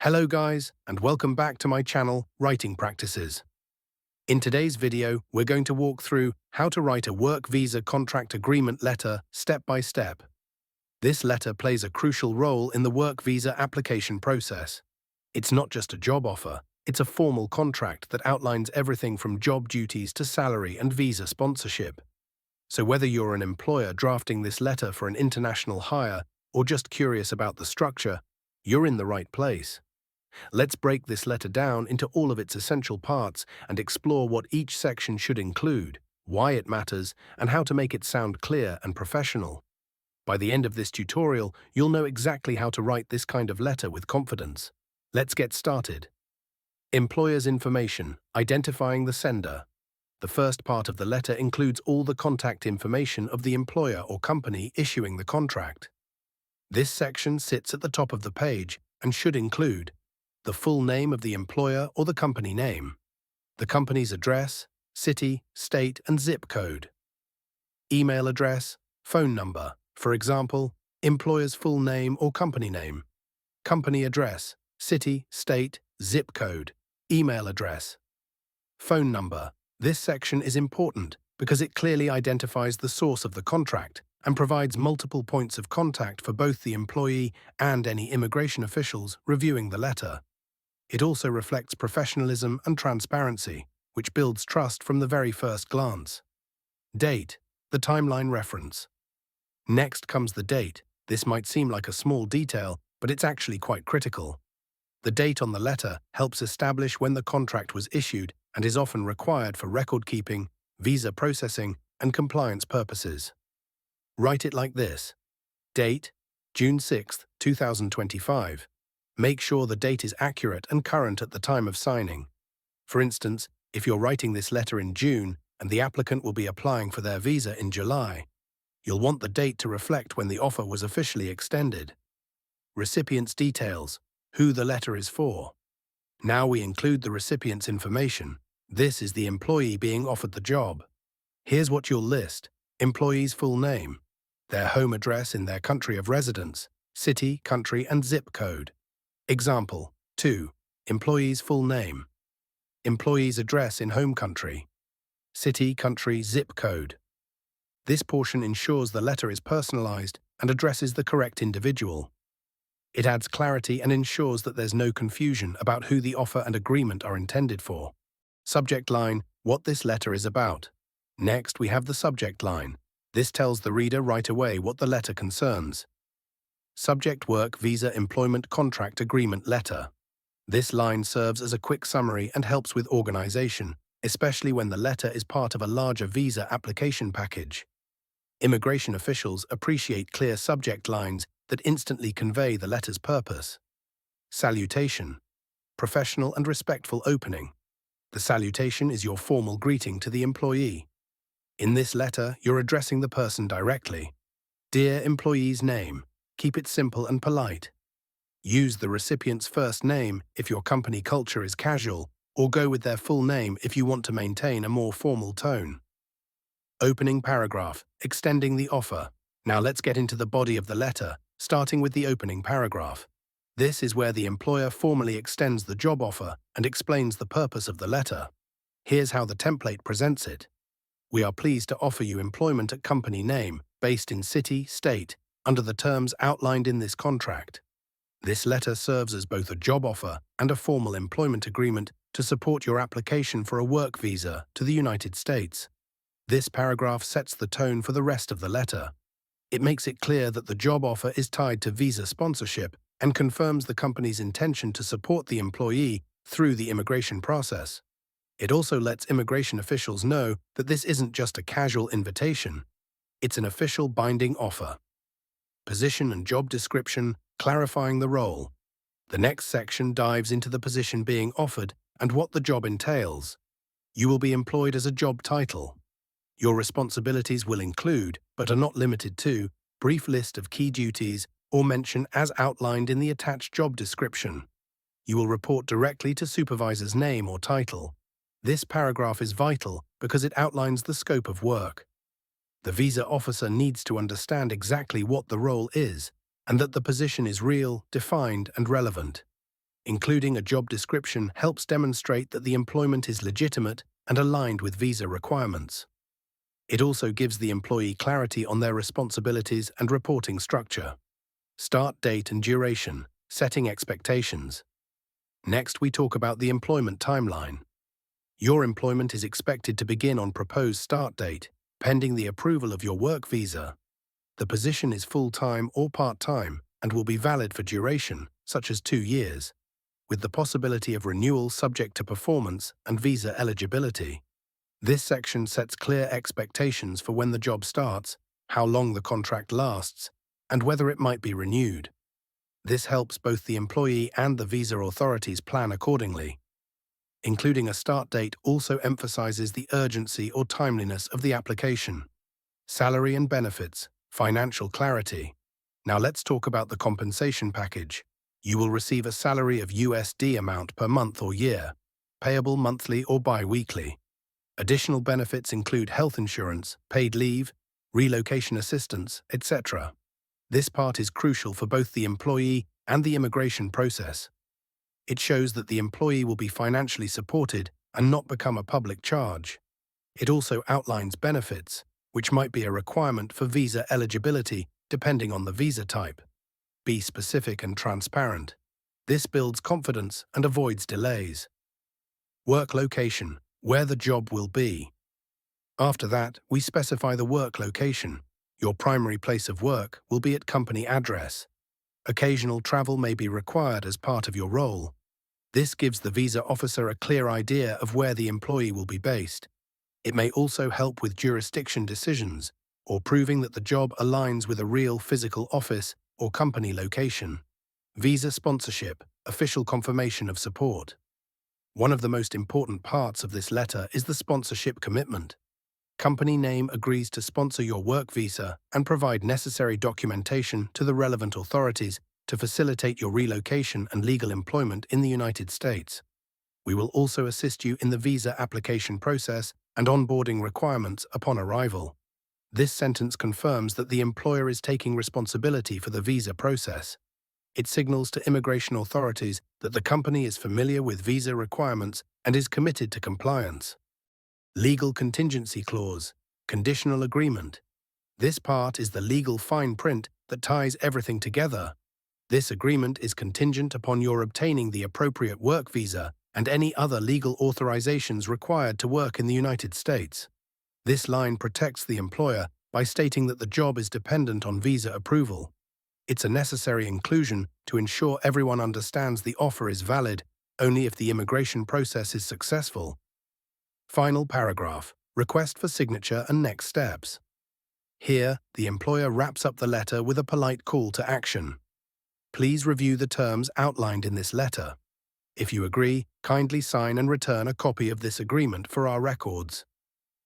Hello guys, and welcome back to my channel, Writing Practices. In today's video, we're going to walk through how to write a work visa contract agreement letter step by step. This letter plays a crucial role in the work visa application process. It's not just a job offer, it's a formal contract that outlines everything from job duties to salary and visa sponsorship. So whether you're an employer drafting this letter for an international hire or just curious about the structure, you're in the right place. Let's break this letter down into all of its essential parts and explore what each section should include, why it matters, and how to make it sound clear and professional. By the end of this tutorial, you'll know exactly how to write this kind of letter with confidence. Let's get started. Employer's information, identifying the sender. The first part of the letter includes all the contact information of the employer or company issuing the contract. This section sits at the top of the page and should include the full name of the employer or the company name, the company's address, city, state, and zip code, email address, phone number, for example, employer's full name or company name, company address, city, state, zip code, email address, phone number. This section is important because it clearly identifies the source of the contract and provides multiple points of contact for both the employee and any immigration officials reviewing the letter. It also reflects professionalism and transparency, which builds trust from the very first glance. Date, the timeline reference. Next comes the date. This might seem like a small detail, but it's actually quite critical. The date on the letter helps establish when the contract was issued and is often required for record-keeping, visa processing, and compliance purposes. Write it like this. Date, June 6, 2025. Make sure the date is accurate and current at the time of signing. For instance, if you're writing this letter in June and the applicant will be applying for their visa in July, you'll want the date to reflect when the offer was officially extended. Recipient's details, who the letter is for. Now we include the recipient's information. This is the employee being offered the job. Here's what you'll list: employee's full name, their home address in their country of residence, city, country, and zip code. Example 2. Employee's full name. Employee's address in home country. City, country, zip code. This portion ensures the letter is personalized and addresses the correct individual. It adds clarity and ensures that there's no confusion about who the offer and agreement are intended for. Subject line, what this letter is about. Next, we have the subject line. This tells the reader right away what the letter concerns. Subject work visa employment contract agreement letter. This line serves as a quick summary and helps with organization, especially when the letter is part of a larger visa application package. Immigration officials appreciate clear subject lines that instantly convey the letter's purpose. Salutation. Professional and respectful opening. The salutation is your formal greeting to the employee. In this letter, you're addressing the person directly. Dear employee's name. Keep it simple and polite. Use the recipient's first name if your company culture is casual, or go with their full name if you want to maintain a more formal tone. Opening paragraph, extending the offer. Now let's get into the body of the letter, starting with the opening paragraph. This is where the employer formally extends the job offer and explains the purpose of the letter. Here's how the template presents it. We are pleased to offer you employment at company name, based in city, state, under the terms outlined in this contract. This letter serves as both a job offer and a formal employment agreement to support your application for a work visa to the United States. This paragraph sets the tone for the rest of the letter. It makes it clear that the job offer is tied to visa sponsorship and confirms the company's intention to support the employee through the immigration process. It also lets immigration officials know that this isn't just a casual invitation. It's an official binding offer. Position and job description, clarifying the role. The next section dives into the position being offered and what the job entails. You will be employed as a job title. Your responsibilities will include, but are not limited to, brief list of key duties or mention as outlined in the attached job description. You will report directly to supervisor's name or title. This paragraph is vital because it outlines the scope of work. The visa officer needs to understand exactly what the role is and that the position is real, defined, and relevant. Including a job description helps demonstrate that the employment is legitimate and aligned with visa requirements. It also gives the employee clarity on their responsibilities and reporting structure. Start date and duration, setting expectations. Next, we talk about the employment timeline. Your employment is expected to begin on proposed start date, pending the approval of your work visa. The position is full-time or part-time and will be valid for duration, such as 2 years, with the possibility of renewal subject to performance and visa eligibility. This section sets clear expectations for when the job starts, how long the contract lasts, and whether it might be renewed. This helps both the employee and the visa authorities plan accordingly. Including a start date also emphasizes the urgency or timeliness of the application. Salary and benefits, financial clarity. Now let's talk about the compensation package. You will receive a salary of USD amount per month or year, payable monthly or bi-weekly. Additional benefits include health insurance, paid leave, relocation assistance, etc. This part is crucial for both the employee and the immigration process. It shows that the employee will be financially supported and not become a public charge. It also outlines benefits, which might be a requirement for visa eligibility depending on the visa type. Be specific and transparent. This builds confidence and avoids delays. Work location, where the job will be. After that, we specify the work location. Your primary place of work will be at company address. Occasional travel may be required as part of your role. This gives the visa officer a clear idea of where the employee will be based. It may also help with jurisdiction decisions or proving that the job aligns with a real physical office or company location. Visa sponsorship, official confirmation of support. One of the most important parts of this letter is the sponsorship commitment. Company name agrees to sponsor your work visa and provide necessary documentation to the relevant authorities to facilitate your relocation and legal employment in the United States. We will also assist you in the visa application process and onboarding requirements upon arrival. This sentence confirms that the employer is taking responsibility for the visa process. It signals to immigration authorities that the company is familiar with visa requirements and is committed to compliance. Legal contingency clause, conditional agreement. This part is the legal fine print that ties everything together. This agreement is contingent upon your obtaining the appropriate work visa and any other legal authorizations required to work in the United States. This line protects the employer by stating that the job is dependent on visa approval. It's a necessary inclusion to ensure everyone understands the offer is valid only if the immigration process is successful. Final paragraph, request for signature and next steps. Here, the employer wraps up the letter with a polite call to action. Please review the terms outlined in this letter. If you agree, kindly sign and return a copy of this agreement for our records.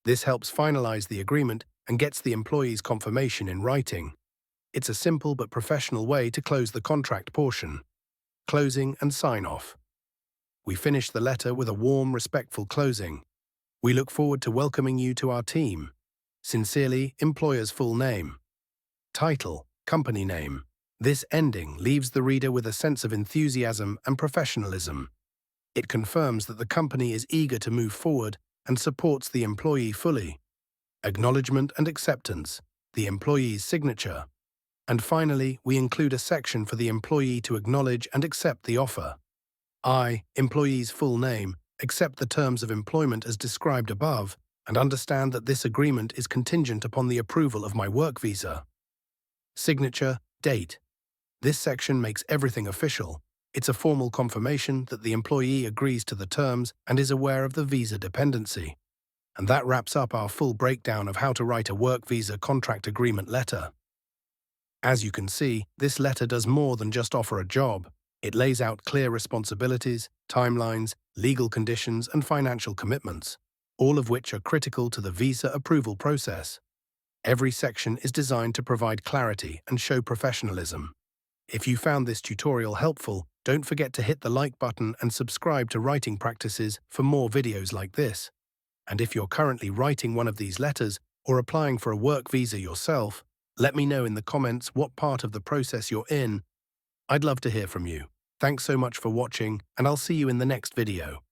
This helps finalize the agreement and gets the employee's confirmation in writing. It's a simple but professional way to close the contract portion. Closing and sign-off. We finish the letter with a warm, respectful closing. We look forward to welcoming you to our team. Sincerely, employer's full name. Title, company name. This ending leaves the reader with a sense of enthusiasm and professionalism. It confirms that the company is eager to move forward and supports the employee fully. Acknowledgement and acceptance, the employee's signature. And finally, we include a section for the employee to acknowledge and accept the offer. I, employee's full name, accept the terms of employment as described above and understand that this agreement is contingent upon the approval of my work visa. Signature, date. This section makes everything official. It's a formal confirmation that the employee agrees to the terms and is aware of the visa dependency. And that wraps up our full breakdown of how to write a work visa contract agreement letter. As you can see, this letter does more than just offer a job. It lays out clear responsibilities, timelines, legal conditions, and financial commitments, all of which are critical to the visa approval process. Every section is designed to provide clarity and show professionalism. If you found this tutorial helpful, don't forget to hit the like button and subscribe to Writing Practices for more videos like this. And if you're currently writing one of these letters or applying for a work visa yourself, let me know in the comments what part of the process you're in. I'd love to hear from you. Thanks so much for watching, and I'll see you in the next video.